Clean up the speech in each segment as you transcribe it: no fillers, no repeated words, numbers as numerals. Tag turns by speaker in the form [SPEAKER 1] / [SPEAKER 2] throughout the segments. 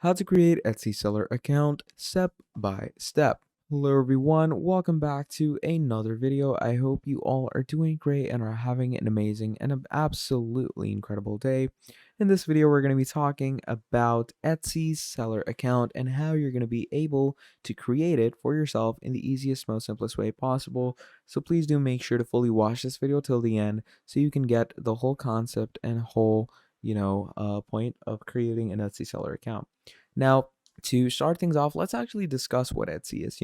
[SPEAKER 1] How to create Etsy seller account step by step. Hello everyone, welcome back to another video. I hope you all are doing great and are having an amazing and an absolutely incredible day. In this video, we're going to be talking about Etsy's seller account and how you're going to be able to create it for yourself in the easiest, most simplest way possible. So please do make sure to fully watch this video till the end so you can get the whole concept and whole point of creating an Etsy seller account. Now, to start things off, let's actually discuss what Etsy is.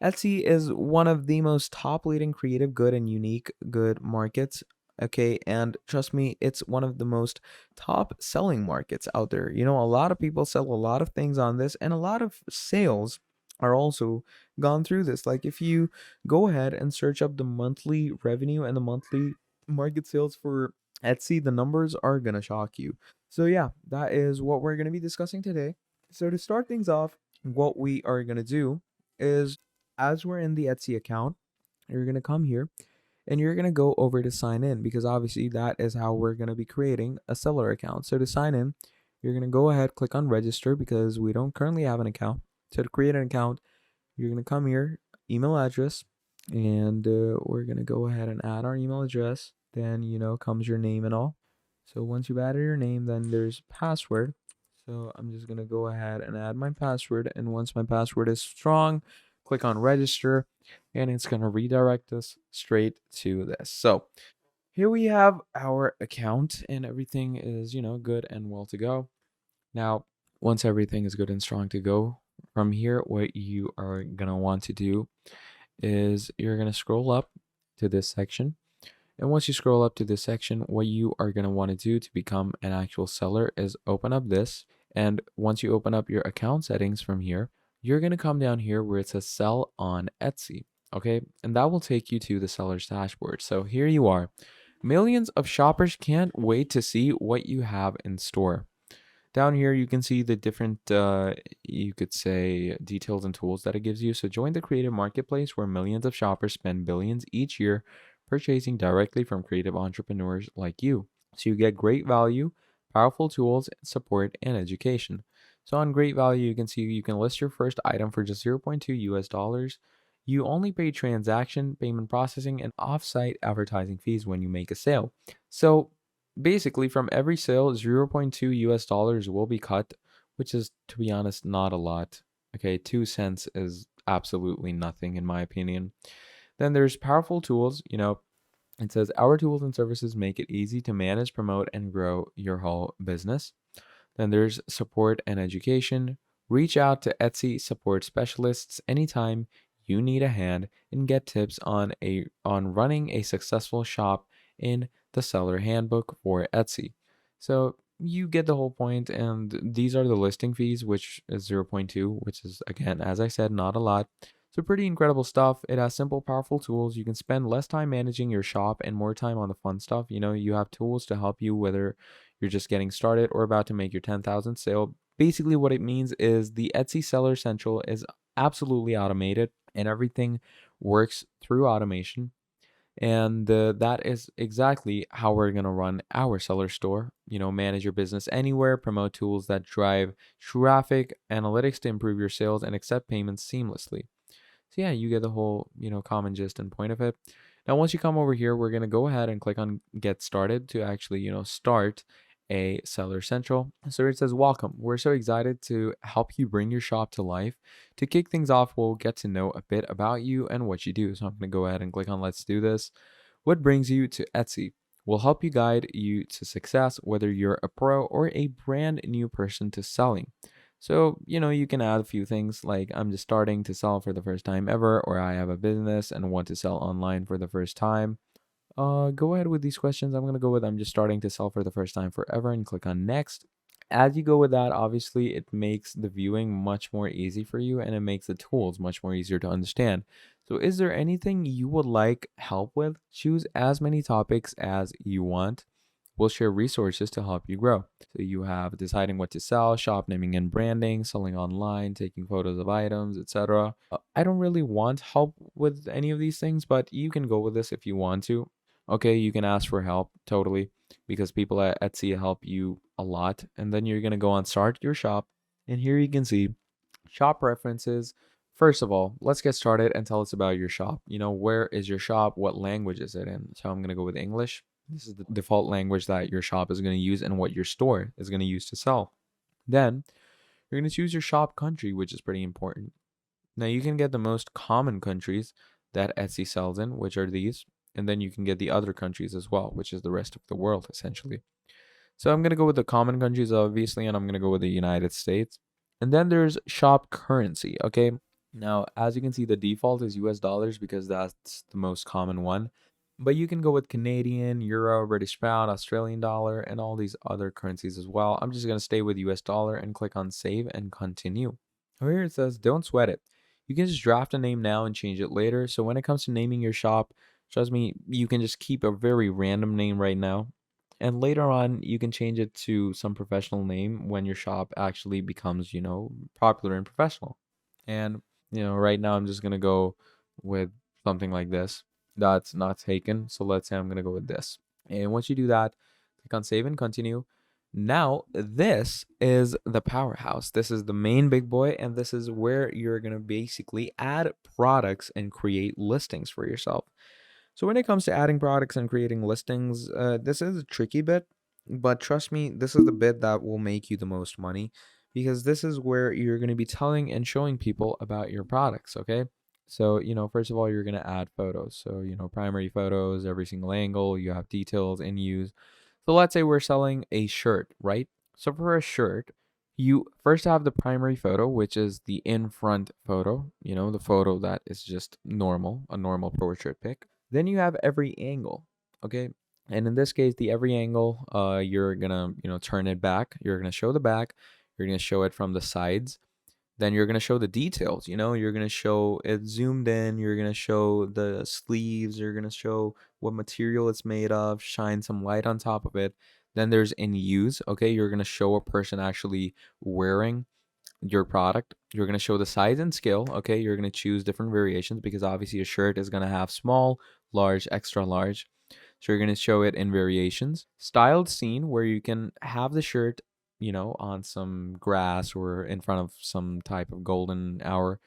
[SPEAKER 1] Etsy is one of the most top leading creative good and unique good markets. Okay, and trust me, it's one of the most top selling markets out there. A lot of people sell a lot of things on this, and a lot of sales are also gone through this. Like, if you go ahead and search up the monthly revenue and the monthly market sales for Etsy, the numbers are gonna shock you. So yeah, that is what we're gonna be discussing today. So to start things off, what we are going to do is, as we're in the Etsy account, you're going to come here and you're going to go over to sign in, because obviously that is how we're going to be creating a seller account. So to sign in, you're going to go ahead, click on register, because we don't currently have an account. So to create an account, you're going to come here, email address, and we're going to go ahead and add our email address. Then, comes your name and all. So once you've added your name, then there's password. So I'm just going to go ahead and add my password. And once my password is strong, click on register, and it's going to redirect us straight to this. So here we have our account, and everything is, good and well to go. Now, once everything is good and strong to go, from here, what you are going to want to do is you're going to scroll up to this section. And once you scroll up to this section, what you are going to want to do to become an actual seller is open up this. And once you open up your account settings from here, you're going to come down here where it says sell on Etsy. Okay. And that will take you to the seller's dashboard. So here you are. Millions of shoppers can't wait to see what you have in store. Down here, you can see the different, you could say, details and tools that it gives you. So join the creative marketplace where millions of shoppers spend billions each year purchasing directly from creative entrepreneurs like you. So you get great value, powerful tools, support, and education. So on great value, you can see you can list your first item for just 0.2 US dollars. You only pay transaction, payment processing, and offsite advertising fees when you make a sale. So basically, from every sale, 0.2 US dollars will be cut, which is, to be honest, not a lot. Okay, 2 cents is absolutely nothing in my opinion. Then there's powerful tools. It says our tools and services make it easy to manage, promote, and grow your whole business. Then there's support and education. Reach out to Etsy support specialists anytime you need a hand and get tips on running a successful shop in the seller handbook for Etsy. So you get the whole point, and these are the listing fees, which is 0.2, which is, again, as I said, not a lot. So pretty incredible stuff. It has simple, powerful tools. You can spend less time managing your shop and more time on the fun stuff. You have tools to help you, whether you're just getting started or about to make your 10,000th sale. Basically, what it means is the Etsy Seller Central is absolutely automated, and everything works through automation. And that is exactly how we're going to run our seller store. Manage your business anywhere, promote tools that drive traffic, analytics to improve your sales, and accept payments seamlessly. So yeah, you get the whole, common gist and point of it. Now, once you come over here, we're going to go ahead and click on get started to actually, start a seller central. So it says, welcome. We're so excited to help you bring your shop to life. To kick things off, we'll get to know a bit about you and what you do. So I'm going to go ahead and click on let's do this. What brings you to Etsy? We'll help you guide you to success, whether you're a pro or a brand new person to selling. So, you can add a few things like I'm just starting to sell for the first time ever, or I have a business and want to sell online for the first time. Go ahead with these questions. I'm going to go with I'm just starting to sell for the first time forever and click on next. As you go with that, obviously, it makes the viewing much more easy for you, and it makes the tools much more easier to understand. So is there anything you would like help with? Choose as many topics as you want. We'll share resources to help you grow. So you have deciding what to sell, shop naming and branding, selling online, taking photos of items, etc. I don't really want help with any of these things, but you can go with this if you want to. Okay, you can ask for help, totally, because people at Etsy help you a lot. And then you're going to go on start your shop. And here you can see shop preferences. First of all, let's get started and tell us about your shop. Where is your shop? What language is it in? So I'm going to go with English. This is the default language that your shop is going to use and what your store is going to use to sell. Then you're going to choose your shop country, which is pretty important. Now you can get the most common countries that Etsy sells in, which are these, and then you can get the other countries as well, which is the rest of the world essentially. So I'm going to go with the common countries, obviously, and I'm going to go with the United States. And then there's shop currency, okay? Now, as you can see, the default is US dollars because that's the most common one. But you can go with Canadian, Euro, British Pound, Australian dollar, and all these other currencies as well. I'm just going to stay with US dollar and click on save and continue. Over here it says, don't sweat it. You can just draft a name now and change it later. So when it comes to naming your shop, trust me, you can just keep a very random name right now. And later on, you can change it to some professional name when your shop actually becomes, popular and professional. And, right now I'm just going to go with something like this that's not taken. So let's say I'm going to go with this. And once you do that, click on save and continue. Now, this is the powerhouse. This is the main big boy, and this is where you're going to basically add products and create listings for yourself. So when it comes to adding products and creating listings, this is a tricky bit, but trust me, this is the bit that will make you the most money because this is where you're going to be telling and showing people about your products, okay? So, first of all, you're going to add photos. So, primary photos, every single angle, you have details in use. So let's say we're selling a shirt, right? So for a shirt, you first have the primary photo, which is the in front photo, the photo that is just normal, a normal portrait pic. Then you have every angle, okay? And in this case, the every angle, you're gonna, turn it back. You're gonna show the back. You're gonna show it from the sides. Then you're gonna show the details. You're gonna show it zoomed in. You're gonna show the sleeves. You're gonna show what material it's made of. Shine some light on top of it. Then there's in use. Okay, you're gonna show a person actually wearing your product. You're going to show the size and scale. Okay, you're going to choose different variations because obviously a shirt is going to have small, large, extra large. So you're going to show it in variations. Styled scene, where you can have the shirt, on some grass or in front of some type of golden hour.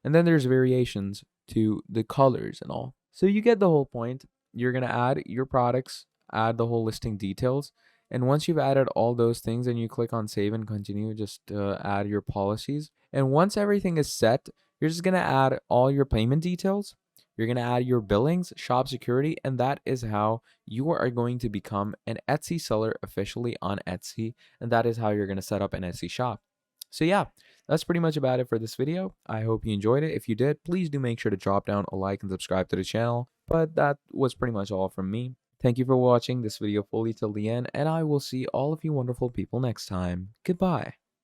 [SPEAKER 1] And then there's variations to the colors and all. So you get the whole point. You're going to add your products, add the whole listing details. And once you've added all those things and you click on save and continue, just add your policies. And once everything is set, you're just going to add all your payment details. You're going to add your billings, shop security, and that is how you are going to become an Etsy seller officially on Etsy. And that is how you're going to set up an Etsy shop. So yeah, that's pretty much about it for this video. I hope you enjoyed it. If you did, please do make sure to drop down a like and subscribe to the channel. But that was pretty much all from me. Thank you for watching this video fully till the end, and I will see all of you wonderful people next time. Goodbye.